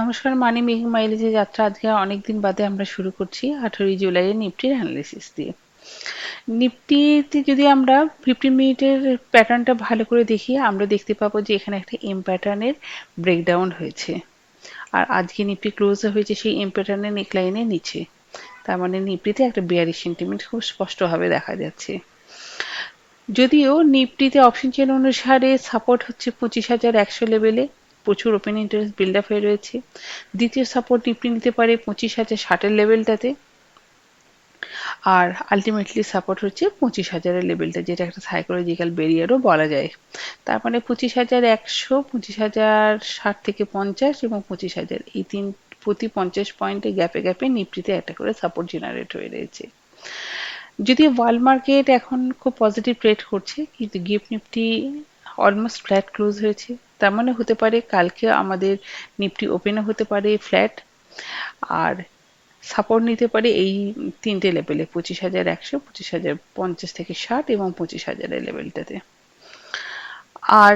নমস্কার, মানি মেকিং মাইলেজের যাত্রা আজকে অনেকদিন বাদে আমরা শুরু করছি 18 জুলাইয়ের নিফটির অ্যানালিসিস দিয়ে। নিফটিতে যদি আমরা 15 মিনিটের প্যাটার্নটা ভালো করে দেখি, আমরা দেখতে পাবো যে এখানে একটা এম প্যাটার্নের ব্রেকডাউন হয়েছে। আর আজকে নিফটি ক্লোজ হয়েছে সেই এম প্যাটার্নের নেকলাইনের নিচে। তার মানে নিফটিতে একটা বেয়ারিশ সেন্টিমেন্ট খুব স্পষ্টভাবে দেখা যাচ্ছে। যদিও নিফটিতে অপশন চেন অনুসারে সাপোর্ট হচ্ছে 25,100 লেভেলে, প্রচুর ওপেন ইন্টারেস্ট বিল্ড আপ হয়ে রয়েছে। দ্বিতীয় সাপোর্ট নিফটি নিতে পারে 25,060 লেভেলটাতে। আর আলটিমেটলি সাপোর্ট হচ্ছে 25,000 লেভেলটা, যেটা একটা সাইকোলজিক্যাল ব্যারিয়ারও বলা যায়। তার মানে 25,100, 25,060 থেকে 50 এবং 25,000, এই প্রতি 50 পয়েন্টে গ্যাপে গ্যাপে নিফটিতে একটা করে সাপোর্ট জেনারেট হয়ে রয়েছে। যদিও ওয়ার্ল্ড মার্কেট এখন খুব পজিটিভ ট্রেড করছে, কিন্তু gift Nifty almost flat close হয়েছে। তার মানে হতে পারে কালকে আমাদের নিফটি ওপেনও হতে পারে ফ্ল্যাট, আর সাপোর্ট নিতে পারে এই তিনটে লেভেলে 25,100, 25,050 থেকে 60 এবং 25,000 লেভেলটাতে। আর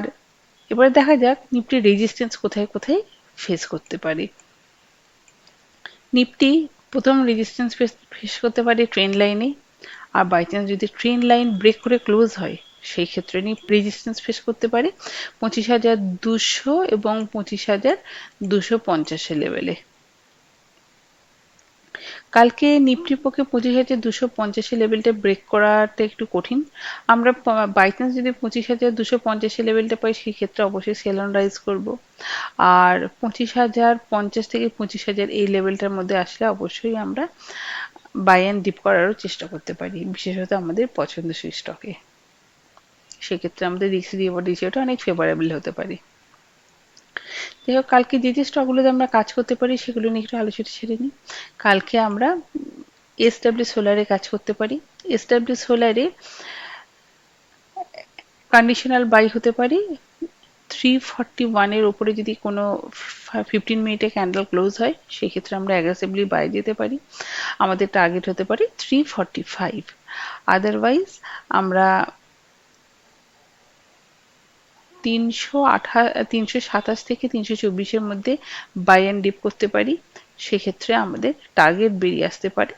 এবার দেখা যাক নিফটি রেজিস্ট্যান্স কোথায় কোথায় ফেস করতে পারে। নিফটি প্রথম রেজিস্ট্যান্স ফেস করতে পারে ট্রেন্ড লাইনে, আর বাই চান্স যদি ট্রেন্ড লাইন ব্রেক করে ক্লোজ হয়, সেই ক্ষেত্রে রেজিস্ট্যান্স ফেস করতে পারে 25,200 এবং 25,250 লেভেলে। কালকে নিফটির পক্ষে 25,250 লেভেলটা ব্রেক করাটা একটু কঠিন। আমরা বাই চান্স যদি 25,250 লেভেলটা পাই, সেক্ষেত্রে অবশ্যই সেল অন রাইজ করবো। আর 25,050 থেকে 25,000 এই লেভেলটার মধ্যে আসলে অবশ্যই আমরা বাই অ্যান্ড ডিপ করারও চেষ্টা করতে পারি, বিশেষত আমাদের পছন্দসই স্টকে। সেক্ষেত্রে আমাদের রিস্ক রিওয়ার্ড রেশিওটা অনেক ফেভারেবল হতে পারে। যাই হোক, কালকে যে যে স্টকগুলোতে আমরা কাজ করতে পারি সেগুলো নিয়ে একটু আলোচনা ছেড়ে নিই। কালকে আমরা এসডব্লিউ সোলারে কাজ করতে পারি। এসডব্লিউ সোলারে কন্ডিশনাল বাই হতে পারি 341 এর উপরে। যদি কোনো 15 মিনিটে ক্যান্ডেল ক্লোজ হয়, সেক্ষেত্রে আমরা অ্যাগ্রেসিভলি বাই যেতে পারি। আমাদের টার্গেট হতে পারে 345। আদারওয়াইজ আমরা 327 থেকে 324-এর মধ্যে বাই অ্যান্ড ডিপ করতে পারি। সেক্ষেত্রে আমাদের টার্গেট বেরিয়ে আসতে পারে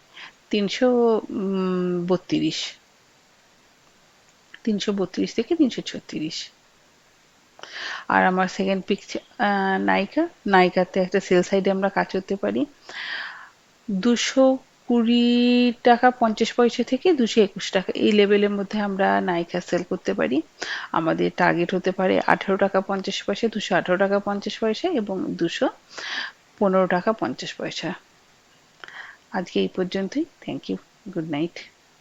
332, 332 থেকে 336। আর আমার সেকেন্ড পিক নাইকা। নাইকাতে একটা সেল সাইডে আমরা কাজ করতে পারি 220 টাকা 50 পয়সা থেকে 221 টাকা, এই লেভেলের মধ্যে আমরা নাইকা সেল করতে পারি। আমাদের টার্গেট হতে পারে 18 টাকা 50 পয়সা, 218 টাকা 50 পয়সা এবং 215 টাকা 50 পয়সা। আজকে এই পর্যন্তই। Thank you, good night.